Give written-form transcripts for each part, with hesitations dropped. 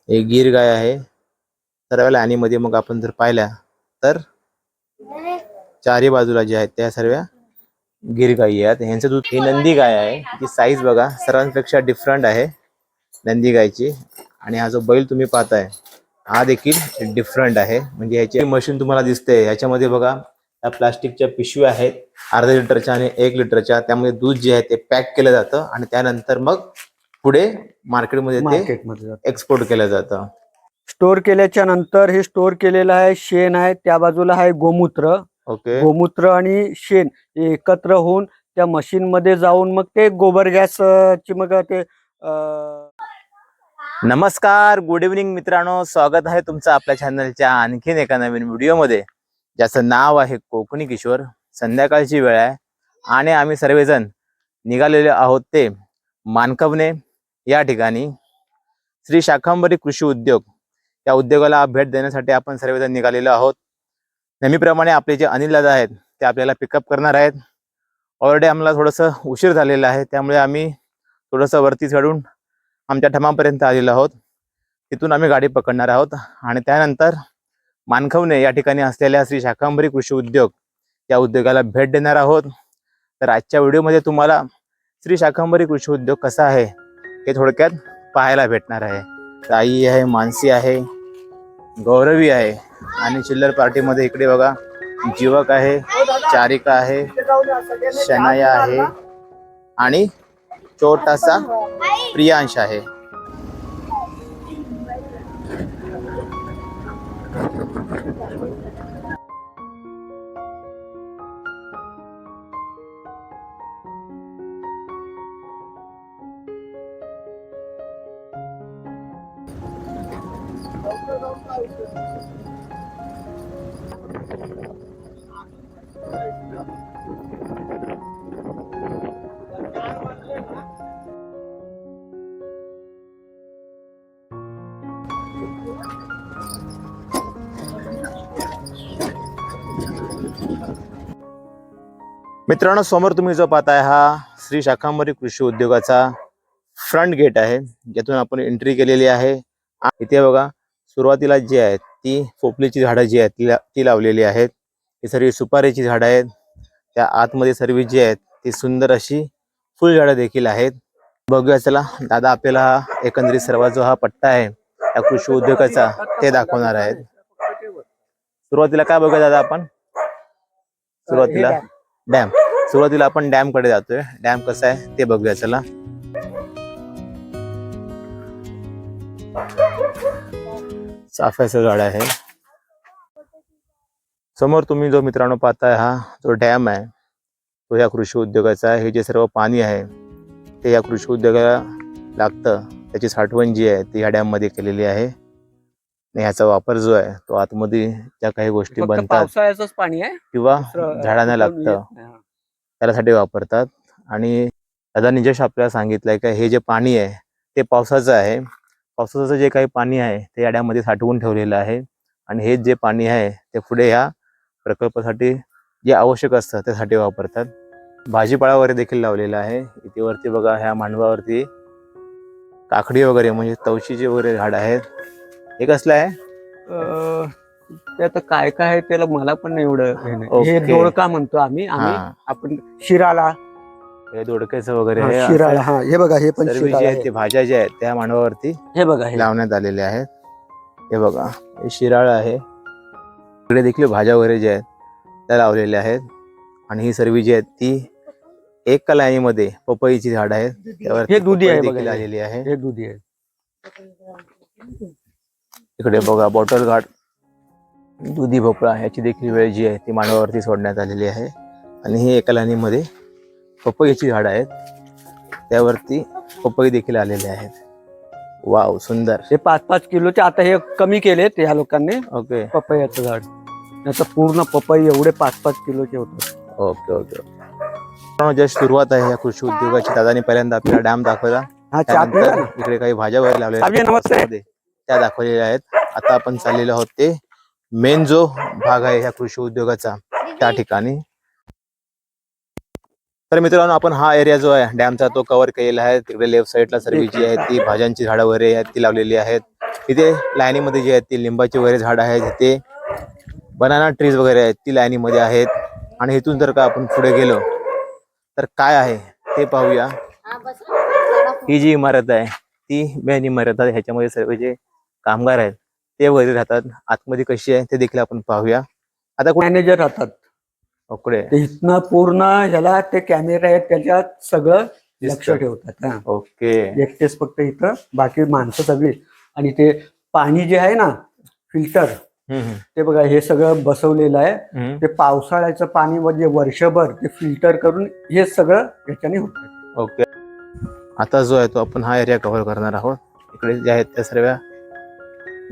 एक गिर गाय आहे सर्व आणि मध्ये मग आपण जर पाहिल्या तर चारही बाजूला जे आहेत त्या सर्व गिर गायी आहेत. यांचं दूध ही नंदी गाय आहे. ती साईज बघा सर्वांपेक्षा डिफरंट आहे नंदी गायची. आणि हा जो बैल तुम्ही पाहताय हा देखील डिफरंट आहे. म्हणजे ह्याची मशीन तुम्हाला दिसते ह्याच्यामध्ये बघा त्या प्लास्टिकच्या पिशव्या आहेत अर्धा लिटरच्या आणि 1 लिटरच्या. त्यामध्ये दूध जे आहे ते पॅक केलं जातं आणि त्यानंतर मग पुढे मार्केटमध्ये ते एक्सपोर्ट केलं जातं. स्टोर केल्याच्या नंतर हे स्टोर केलेलं आहे शेण आहे, त्या बाजूला आहे गोमूत्र. ओके. गोमूत्र आणि शेण एकत्र होऊन त्या मशीन मध्ये जाऊन मग ते गोबर गॅस ची मग ते नमस्कार, गुड इव्हनिंग मित्रांनो, स्वागत आहे तुमचं आपल्या चॅनलच्या आणखीन एका नवीन व्हिडिओमध्ये ज्याचं नाव आहे कोकणी किशोर. संध्याकाळची वेळ आहे आणि आम्ही सर्वजण निघालेले आहोत ते मानकवणे या ठिकाणी श्री शाकंभरी कृषी उद्योग या उद्योगाला भेट देण्यासाठी आपण सर्वजण निघालेलो आहोत. नेहमीप्रमाणे आपले जे अनिल दादा आहेत ते आपल्याला पिकअप करणार आहेत. ऑलरेडी आम्हाला थोडंसं उशीर झालेला आहे त्यामुळे आम्ही थोडंसं वरती चढून आमच्या ठमापर्यंत आलेलो आहोत. तिथून आम्ही गाडी पकडणार आहोत आणि त्यानंतर मानखवणे या ठिकाणी असलेल्या श्री शाकंभरी कृषी उद्योग या उद्योगाला भेट देणार आहोत. तर आजच्या व्हिडिओमध्ये तुम्हाला श्री शाकंभरी कृषी उद्योग कसा आहे हे थोडक्यात पाहायला भेटणार आहे. ताई आहे, मानसी आहे, गौरवी आहे आणि चिल्लर पार्टीमध्ये इकडे बघा जीवक आहे, चारिका आहे, शनाया आहे आणि छोटासा प्रियांश आहे. मित्रांनो, समोर तुम्ही जो पाहताय हा श्री शाकंभरी कृषी उद्योगाचा फ्रंट गेट आहे ज्यातून आपण एंट्री केलेली आहे. इथे बघा सुरुवातीला जी आहेत ती पोपलीची झाडं जी आहेत ती लावलेली आहेत. ही सर्व सुपारीची झाडं आहेत. त्या आतमध्ये सर्व जी आहेत ती सुंदर अशी फुल झाडं देखील आहेत. बघूया चला दादा आपल्याला एकंदरीत सर्व जो हा पट्टा आहे त्या कृषी उद्योगाचा ते दाखवणार आहेत. सुरुवातीला काय बघूया दादा आपण? सुरुवातीला आपण डॅम कडे जातोय. डॅम कसा आहे ते बघूया चला. चाफ्याचं झाड आहे. समोर तुम्ही जो मित्रांनो पाहताय हा जो डॅम आहे तो या कृषी उद्योगाचा आहे. हे जे सर्व पाणी आहे ते या कृषी उद्योगाला लागतं. त्याची साठवण जी आहे ती या डॅम मध्ये केलेली आहे. ह्याचा वापर जो आहे तो आतमध्ये ज्या काही गोष्टी बनतात पावसाळ्याचंच पाणी आहे किंवा झाडांना लागतं त्यासाठी वापरतात. आणि दादांनी जस्ट आपल्याला सांगितलंय का हे जे पाणी आहे ते पावसाचं आहे. पावसाचं जे काही पाणी आहे ते या डॅममध्ये साठवून ठेवलेलं आहे आणि हे जे पाणी आहे ते पुढे ह्या प्रकल्पासाठी जे आवश्यक असतं त्यासाठी वापरतात. भाजीपाला वगैरे देखील लावलेला आहे. इथे वरती बघा ह्या मांडवावरती काकडी वगैरे म्हणजे तवशीचे वगैरे झाड आहेत. हे कसलं आहे? ते आता काय काय आहे त्याला मला पण नाही एवढं. हे दोडका म्हणतो आम्ही आपण शिराला हे दोडक्याचं वगैरे शिराळा. हा हे बघा हे पण सर्व जे आहेत ते भाज्या ज्या आहेत त्या मांडवावरती हे बघा हे लावण्यात आलेल्या आहेत. हे बघा हे शिराळ आहे. इकडे देखील भाज्या वगैरे ज्या आहेत त्या लावलेल्या आहेत. आणि ही सर्व जी आहेत ती एका लाईनीमध्ये पपईची झाड आहेत त्यावर हे दुधी आहे देखील आलेली आहे. हे दुधी आहे. इकडे बघा बॉटल गार्ड दुधी भोपळा याची देखील वेळ जी आहे ती मांडवावरती सोडण्यात आलेली आहे. आणि ही एका लाईनीमध्ये पपईची झाड आहेत त्यावरती पपई देखील आलेले आहेत. वाव सुंदर. हे 5-5 किलोचे आता हे कमी केलेत या लोकांनी. ओके. पपईचं झाड आता पूर्ण पपई एवढे 5-5 किलोचे होते. Okay okay okay. जस्ट सुरुवात आहे या कृषी उद्योगाची. दादानी पहिल्यांदा आपल्याला डॅम दाखवला. इकडे काही भाज्या वगैरे लावलेल्या त्या दाखवलेल्या आहेत. आता आपण चाललेलो आहोत ते मेन जो भाग आहे या कृषी उद्योगाचा त्या ठिकाणी. तर मित्रांनो आपण हा एरिया जो आहे डॅमचा तो कव्हर केलेला आहे. तिकडे लेफ्ट साईडला सर्व जी आहे ती भाज्यांची झाडं वगैरे आहेत ती लावलेली आहेत. इथे लाईनीमध्ये जे आहेत ते लिंबाचे वगैरे झाड आहेत, इथे बनाना ट्रीज वगैरे आहेत ती लाईनीमध्ये आहेत. आणि इथून जर का आपण पुढे गेलो तर काय आहे ते पाहूया. ही जी इमारत आहे ती मेन इमारत आहे. ह्याच्यामध्ये सर्व जे कामगार आहेत ते वगैरे राहतात. आतमध्ये कशी आहे ते देखील आपण पाहूया. आता मॅनेजर राहतात पुढे ते इथनं पूर्ण ह्याला ते कॅमेरा आहेत त्याच्यात सगळं लक्ष ठेवतात. हा. ओके. एकटेच फक्त इथं, बाकी माणसं सगळी. आणि ते पाणी जे आहे ना फिल्टर, ते बघा हे सगळं बसवलेलं आहे. ते पावसाळ्याचं पाणी म्हणजे वर्षभर ते फिल्टर करून हे सगळं याच्याने होतं. ओके. आता जो आहे तो आपण हा एरिया कव्हर करणार आहोत. इकडे जे आहेत त्या सर्व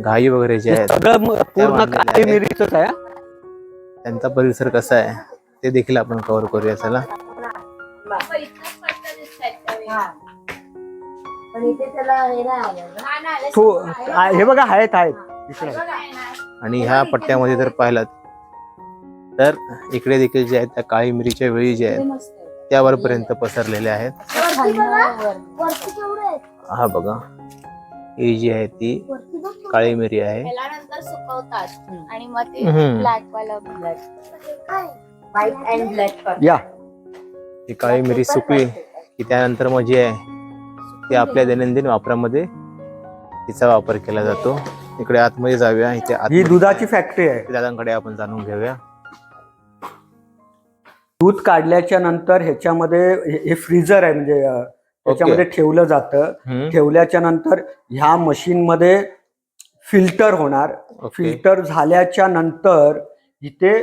गायी वगैरे जे आहेत सगळं पूर्ण काळी मिरीचंच आहे. त्यांचा परिसर कसा आहे ते देखील आपण कव्हर करूया. चला. हे बघा आहेत इकडे. आणि ह्या पट्ट्यामध्ये जर पाहिलात तर इकडे देखील जे आहेत त्या काळी मिरीच्या वेळी जे आहेत त्या वरपर्यंत पसरलेल्या आहेत. हा बघा, ही जी आहे ती काळी मिरी आहे. आणि मग ते ब्लॅक वाला व्हाईट अँड ब्लॅक या ही काळी मिरी सुकली की त्यानंतर मग जे आहे ते आपल्या दैनंदिन वापरामध्ये तिचा वापर केला जातो. इकडे आतमध्ये जाऊया. इथे ही दुधाची फॅक्टरी आहे. दादांकडे आपण जाणून घेऊया. दूध काढल्याच्या नंतर ह्याच्यामध्ये हे फ्रीजर आहे, म्हणजे त्याच्यामध्ये ठेवलं जातं. ठेवल्याच्या नंतर ह्या मशीन मध्ये फिल्टर होणार. फिल्टर झाल्याच्या नंतर इथे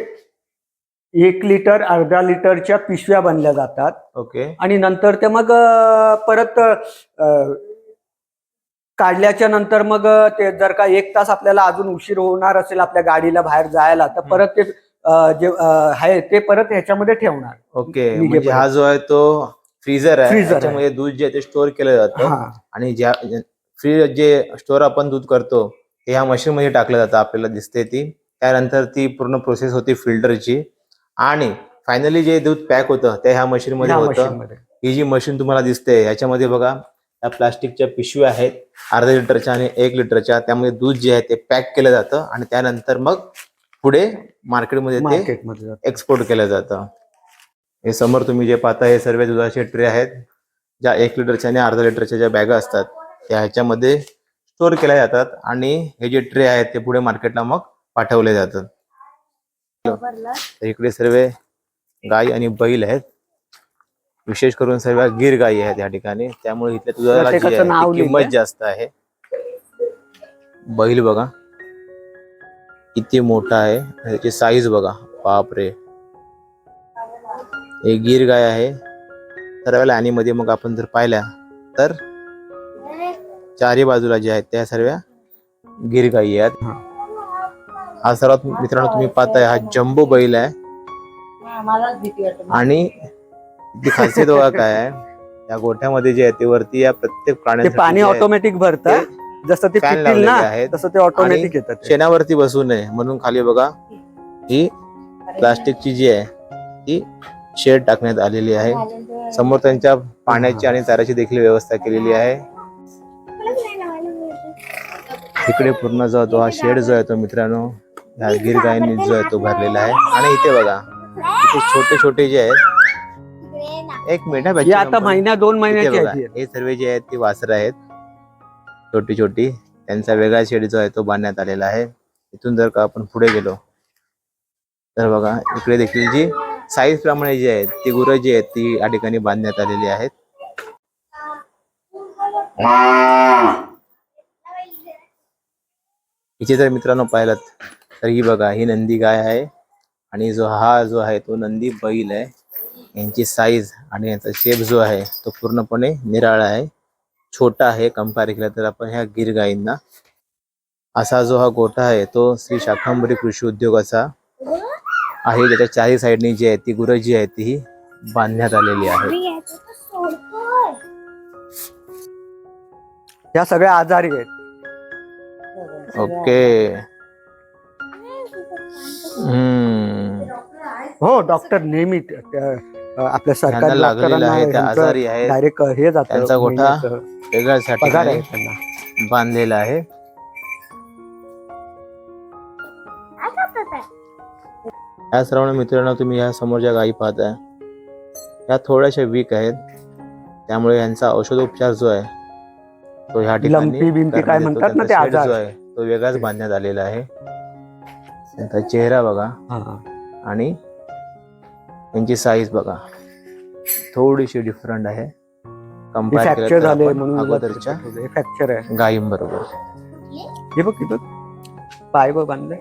1 लिटर अर्धा लिटरच्या पिशव्या बनल्या जातात. ओके. आणि नंतर ते मग परत काढल्याच्या नंतर मग ते जर का 1 तास आपल्याला अजून उशीर होणार असेल आपल्या गाडीला बाहेर जायला, तर परत ते जे आहे ते परत ह्याच्यामध्ये ठेवणार. ओके. म्हणजे हा जो आहे तो फ्रीजर आहे. त्याच्यामध्ये दूध जे आहे ते स्टोअर केलं जातं. आणि ज्या फ्रीज जे स्टोअर आपण दूध करतो ते ह्या मशीन मध्ये टाकलं जातं. आपल्याला दिसते ती. त्यानंतर ती पूर्ण प्रोसेस होती फिल्टरची. आणि फायनली जे दूध पॅक होतं ते ह्या मशीन मध्ये होतं. ही जी मशीन तुम्हाला दिसते याच्यामध्ये बघा या प्लास्टिकच्या पिशव्या आहेत अर्धा लिटरच्या आणि 1 लिटरच्या. त्यामध्ये दूध जे आहे ते पॅक केलं जातं आणि त्यानंतर मग पुढे मार्केटमध्ये ते एक्सपोर्ट केलं जातं. हे समोर तुम्ही जे पाहता हे सर्व दुधाचे ट्रे आहेत. ज्या 1 लिटरच्या आणि अर्धा लिटरच्या ज्या बॅगा असतात त्या ह्याच्यामध्ये स्टोअर केल्या जातात आणि हे जे ट्रे आहेत ते पुढे मार्केटला मग पाठवले जातात. इकडे सर्व गाय आणि बैल आहेत. विशेष करून सर्व गिर गायी आहेत या ठिकाणी. त्यामुळे इथल्या दुधाला जी आहे किंमत जास्त आहे. बैल बघा किती मोठा आहे. त्याची साईज बघा, बापरे. एक गिर गाय आहे. सर्व लाईनीमध्ये मग आपण जर पाहिल्या तर चारी बाजूला जे आहेत त्या सर्व गिर गायी आहेत. हा सर्वात मित्रांनो तुम्ही पाहताय हा जम्बो बैल आहे. आणि ती खासियत बघा काय आहे, या गोठ्यामध्ये जे आहे ते वरती या प्रत्येक प्राण्यासाठी पाणी ऑटोमॅटिक भरतं. जसं ते पितील ना तसं ते ऑटोमॅटिक येतात. शेणावरती बसू नये म्हणून खाली बघा ही प्लास्टिकची जी आहे ती शेड टाकण्यात आलेली आहे. समोर त्यांच्या पाण्याची आणि चाऱ्याची देखील व्यवस्था केलेली आहे. इकडे पूर्ण जो तो हा शेड जो आहे तो मित्रांनो ह्या गिर गायींनी जो आहे तो भरलेला आहे. आणि इथे बघा इथे छोटे छोटे जे आहेत, 1 मिनिट आता महिना 2 महिन्याची हे सर्व जे आहेत ती वासरं आहेत छोटी छोटी. त्यांचा वेगळा शेड जो आहे तो बांधण्यात आलेला आहे. इथून जर का आपण पुढे गेलो तर बघा इकडे देखील जी साईज प्रमाणे जी आहेत ती गुरं जी आहेत ती या ठिकाणी बांधण्यात आलेली आहेत. इथे जर मित्रांनो पाहिलं तर ही बघा ही नंदी गाय आहे आणि जो आहे तो नंदी बैल आहे. यांची साईज आणि यांचा शेप जो आहे तो पूर्णपणे निराळा आहे, छोटा आहे कंपेअर केला तर आपण ह्या गिर गायींना. असा जो हा गोठा आहे तो श्री शाकंभरी कृषी उद्योगाचा आहे, ज्याच्या चारी साईडनी जी आहे ती गुरं जी आहे ती बांधण्यात आलेली आहे. या सगळ्या आजारी आहेत. ओके. हो डॉक्टर नेहमी आपल्या सरकारी लागलेला आहे, त्या आजारी आहेत, डायरेक्ट हे जातं. त्यांचा गोठा वेगळ्यासाठी पगार आहे त्यांना बांधलेला आहे. या सर्व मित्रांनो तुम्ही या समोरच्या गायी पाहताय, या थोड्याशा वीक आहेत, त्यामुळे यांचा औषधोपचार जो आहे तो ह्या ठिकाणी लंपी बिंपी काय करण्यात येतो. म्हणतात ना ते त्यांचा शेड आजार. जो आहे तो वेगळाच बांधण्यात आलेला आहे. त्यांचा चेहरा बघा हा. आणि त्यांची साईज बघा, थोडीशी डिफरंट आहे कंपेअर केलं फ्रॅक्चर तर झाले आपण म्हणून अगोदरच्या फ्रॅक्चर आहे. गायींबरोबर. हे बघ इथं पाय बघ बांधले.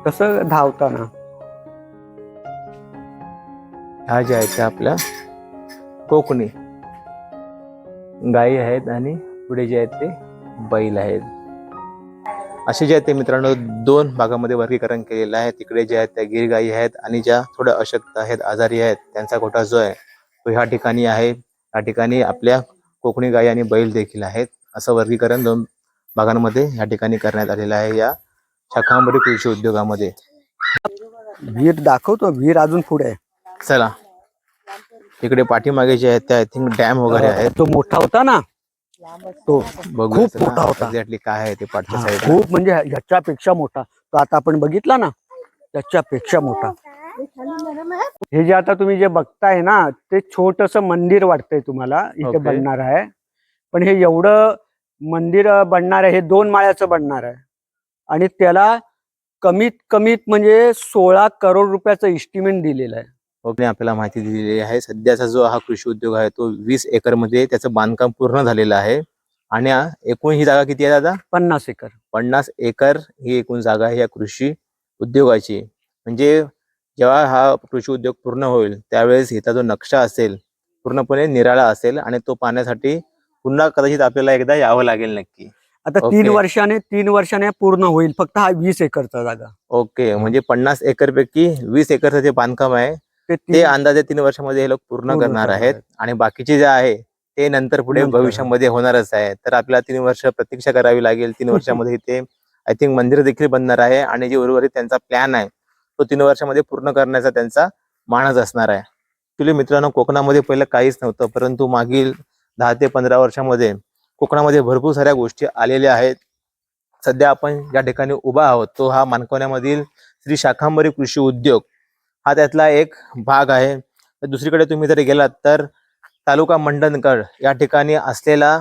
कसं धावताना. ह्या ज्या आहेत त्या आपल्या कोकणी गायी आहेत आणि पुढे जे आहेत ते बैल आहेत. असे जे आहेत ते मित्रांनो दोन भागामध्ये वर्गीकरण केलेलं आहे. तिकडे जे आहेत त्या गिर गायी आहेत आणि ज्या थोड्या अशक्त आहेत, आजारी आहेत, त्यांचा गोठा जो आहे तो ह्या ठिकाणी आहे. या ठिकाणी आपल्या कोकणी गायी आणि बैल देखील आहेत. असं वर्गीकरण दोन भागांमध्ये या ठिकाणी करण्यात आलेलं आहे या शाखांबरी कृषी उद्योगामध्ये. वीर दाखवतो, वीर अजून पुढे आहे. चला, तिकडे पाठीमागे जे आहेत त्या आय थिंक डॅम वगैरे आहेत. तो मोठा होता ना, तो बघू खूप मोठा होता. एक्झॅक्टली काय आहे ते पाठच्या साईड. खूप म्हणजे ह्याच्यापेक्षा मोठा. तो आता आपण बघितला ना, त्याच्यापेक्षा मोठा. हे जे आता तुम्ही जे बघताय ना, ते छोटस मंदिर वाटतंय तुम्हाला इथे Okay. बनणार आहे. पण हे एवढं मंदिर बनणार आहे, हे 2 माळ्याचं बनणार आहे आणि त्याला कमीत कमीत म्हणजे 16 करोड रुपयाचं इस्टिमेट दिलेलं आहे. ओके, आपल्याला माहिती दिलेली आहे. सध्याचा जो हा कृषी उद्योग आहे तो 20 एकर मध्ये त्याचं बांधकाम पूर्ण झालेलं आहे. आणि एकूण ही जागा किती आहे दादा? 50 एकर. 50 एकर ही एकूण जागा आहे या कृषी उद्योगाची. म्हणजे जेव्हा हा कृषी उद्योग पूर्ण होईल त्यावेळेस इथला जो नक्षा असेल पूर्णपणे निराळा असेल आणि तो पाहण्यासाठी पुन्हा कदाचित आपल्याला एकदा यावं लागेल नक्की. आता Okay. 3 वर्षाने पूर्ण होईल. फक्त हा 20 एकरचा जागा. ओके, म्हणजे 50 एकर पैकी 20 एकरचं जे बांधकाम आहे ते अंदाजे 3 वर्षामध्ये हे लोक पूर्ण करणार आहेत. आणि बाकीचे जे आहे ते नंतर पुढे नंतर. भविष्यामध्ये होणारच आहे. तर आपल्याला 3 वर्ष प्रतीक्षा करावी लागेल. 3 वर्षामध्ये इथे आय थिंक मंदिर देखील बनणार आहे आणि जे उर्वरित त्यांचा प्लॅन आहे तो 3 वर्षामध्ये पूर्ण करण्याचा त्यांचा मानस असणार आहे. ऍक्च्युली मित्रांनो, कोकणामध्ये पहिलं काहीच नव्हतं, परंतु मागील 10 ते 15 वर्षामध्ये कोकणामध्ये भरपूर साऱ्या गोष्टी आलेल्या आहेत. सध्या आपण ज्या ठिकाणी उभा आहोत तो हा मानकवण्यामधील श्री शाखांबरी कृषी उद्योग हा त्यातला एक भाग आहे. दुसरीकडे तुम्ही जर गेलात तर तालुका मंडणगड या ठिकाणी असलेला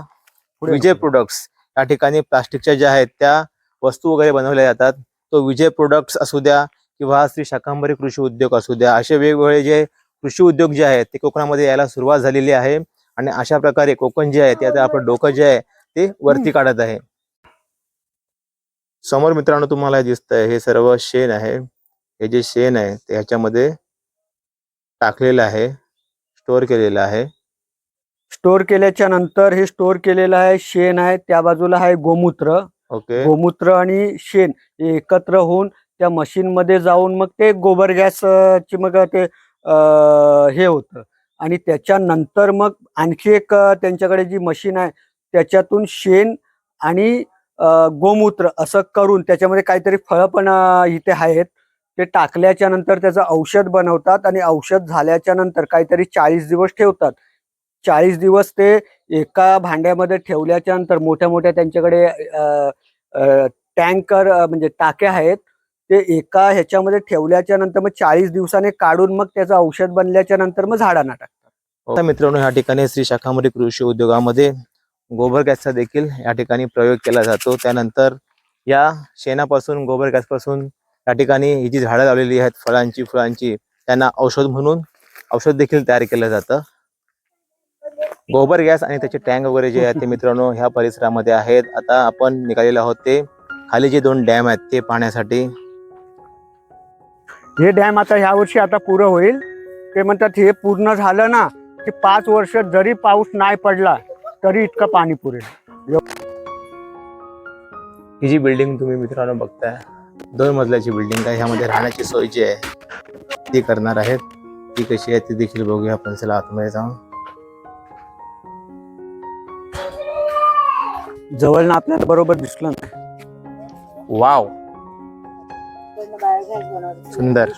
विजय प्रोडक्ट्स, या ठिकाणी प्लास्टिकच्या ज्या आहेत त्या वस्तू वगैरे बनवल्या जातात. तो विजय प्रोडक्ट्स असू द्या किंवा श्री शाखांबरी कृषी उद्योग असू द्या, असे वेगवेगळे जे कृषी उद्योग जे आहेत ते कोकणामध्ये यायला सुरुवात झालेली आहे. आणि अशा प्रकारे कोकण जे आहे ते आता आपलं डोकं जे आहे ते वरती काढत आहे. समोर मित्रांनो तुम्हाला दिसतंय हे सर्व शेण आहे. हे जे शेण आहे ते ह्याच्यामध्ये टाकलेलं आहे, स्टोअर केलेलं आहे. स्टोअर केल्याच्या नंतर हे स्टोअर केलेलं आहे शेण आहे. त्या बाजूला आहे गोमूत्र. ओके, गोमूत्र आणि शेण हे एकत्र होऊन त्या मशीन मध्ये जाऊन मग ते गोबर गॅस ची मग ते हे होतं. आणि त्याच्यानंतर मग आणखी एक त्यांच्याकडे जी मशीन आहे त्याच्यातून शेण आणि गोमूत्र असं करून त्याच्यामध्ये काहीतरी फळं पण इथे आहेत. ते टाकल्याच्या नंतर त्याचं औषध बनवतात आणि औषध झाल्याच्या नंतर काहीतरी 40 दिवस ठेवतात. 40 दिवस ते एका भांड्यामध्ये ठेवल्याच्या नंतर मोठ्या मोठ्या त्यांच्याकडे टँकर म्हणजे टाक्या आहेत. ते एका ह्याच्यामध्ये ठेवल्याच्या नंतर मग 40 दिवसाने काढून मग त्याचं औषध बनल्याच्या नंतर मग झाडांना टाकतात. मित्रांनो, या ठिकाणी श्री शाखांबरी कृषी उद्योगामध्ये गोबर गॅसचा देखील या ठिकाणी प्रयोग केला जातो. त्यानंतर या शेणापासून गोबर गॅस पासून या ठिकाणी ही जी झाडं लावलेली आहेत फळांची फुलांची त्यांना औषध म्हणून औषध देखील तयार केलं जातं. गोबर गॅस आणि त्याचे टँक वगैरे जे आहेत ते मित्रांनो ह्या परिसरामध्ये आहेत. आता आपण निघालेलो आहोत ते खाली जे 2 डॅम आहेत ते पाहण्यासाठी. हे डॅम आता ह्या वर्षी आता पुरं होईल. ते म्हणतात हे पूर्ण झालं ना की 5 वर्ष जरी पाऊस नाही पडला तरी इतकं पाणी पुरेल. ही जी बिल्डिंग तुम्ही मित्रांनो बघताय 2 मजल्याची बिल्डिंग आहे. ह्यामध्ये राहण्याची सोय जी आहे ती करणार आहेत. ती कशी आहे ती देखील बघूया आपण. चला आतमध्ये जाऊन. जवळ आपल्याला बरोबर दिसलं नाही. वाव, सुंदर.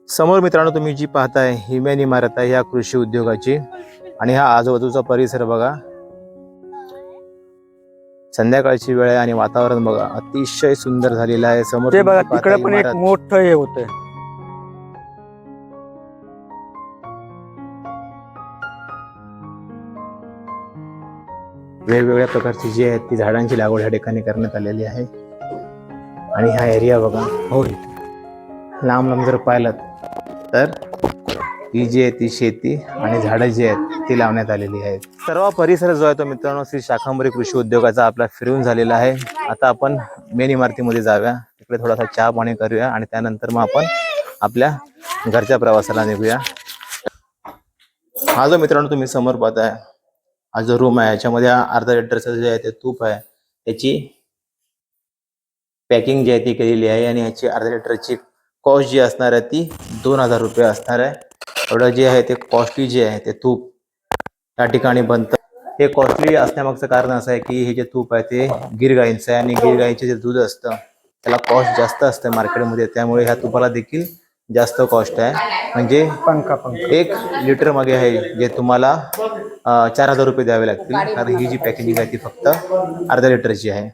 समोर मित्रांनो तुम्ही जी पाहताय ही मेन इमारत आहे या कृषी उद्योगाची. आणि हा आजूबाजूचा परिसर बघा संध्याकाळची वेळ आहे आणि वातावरण बघा अतिशय सुंदर झालेलं आहे. समोर ते बघा तुम्ही तिकडे पाहता पण एक इमारत. मोठं हे होतंय. वेगवेगळ्या प्रकारची जी आहेत ती झाडांची लागवड ह्या ठिकाणी करण्यात आलेली आहे. आणि हा एरिया बघा होय. लांब लांब जर पाहिलं तर ही जी आहे ती शेती आणि झाडं जी आहेत ती लावण्यात आलेली आहेत. सर्व परिसर जो आहे तो मित्रांनो श्री शाकंभरी कृषी उद्योगाचा आपला फिरून झालेला आहे. आता आपण मेन इमारतीमध्ये जाऊया, तिकडे थोडासा चहा पाणी करूया आणि त्यानंतर मग आपण आपल्या घरच्या प्रवासाला निघूया. हा जो मित्रांनो तुम्ही समोर पाहताय हा जो रूम आहे याच्यामध्ये अर्धा लिटरचं जे आहे ते तूप आहे त्याची पॅकिंग जी आहे ती केलेली आहे आणि याची अर्धा लिटरची कॉस्ट जी असणार आहे ती 2000 रुपये असणार आहे. एवढं जे आहे ते कॉस्टली जे आहे ते तूप त्या ठिकाणी बनतं. हे कॉस्टली असण्यामागचं कारण असं आहे की हे जे तूप आहे ते गिर गाईंचं आहे आणि गिर गाईंचे जे दूध असतं त्याला कॉस्ट जास्त असतं मार्केटमध्ये, त्यामुळे ह्या तुपाला देखील जास्त कॉस्ट आहे. म्हणजे पंखा 1 लिटर मागे आहे जे तुम्हाला 4000 रुपये द्यावे लागतील, कारण ही जी पॅकेजिंग आहे ती फक्त अर्धा लिटरची आहे.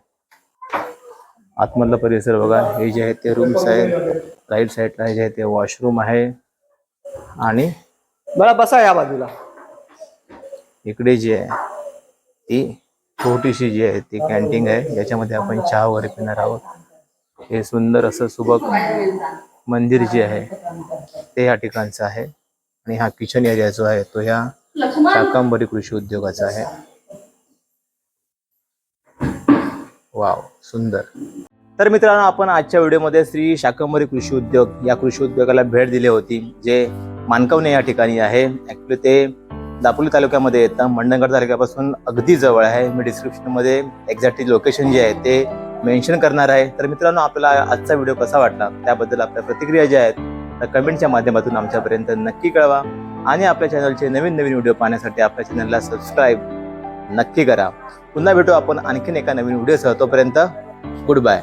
आतमधला परिसर बघा, हे जे आहे ते रूम्स आहेत, राईट साईडला जे आहे ते वॉशरूम आहे आणि बघा बसा या बाजूला. इकडे जी आहे ती छोटीशी जी आहे ती कॅन्टीन आहे ज्याच्यामध्ये आपण चहा वगैरे पिणार आहोत. हे सुंदर असं सुबक मंदिर जे आहे ते या ठिकाणचं आहे आणि हा किचन एरिया जो आहे तो ह्या शाकंभरी कृषी उद्योगाचा आहे. वाव, सुंदर. तर मित्रांनो, आपण आजच्या व्हिडिओमध्ये श्री शाकंभरी कृषी उद्योग या कृषी उद्योगाला भेट दिली होती, जे मानकवणे या ठिकाणी आहे. ऍक्च्युली ते दापोली तालुक्यामध्ये येतं, मंडणगड तालुक्यापासून अगदी जवळ आहे. मी डिस्क्रिप्शनमध्ये एक्झॅक्टली लोकेशन जे आहे ते मेन्शन करणार आहे. तर मित्रांनो, आपल्याला आजचा व्हिडिओ कसा वाटला त्याबद्दल आपल्या प्रतिक्रिया ज्या आहेत त्या कमेंटच्या माध्यमातून आमच्यापर्यंत नक्की कळवा आणि आपल्या चॅनलचे नवीन नवीन व्हिडिओ पाहण्यासाठी आपल्या चॅनलला सबस्क्राईब नक्की करा. पुन्हा भेटू आपण आणखीन एका नवीन व्हिडिओसह. तोपर्यंत गुड बाय.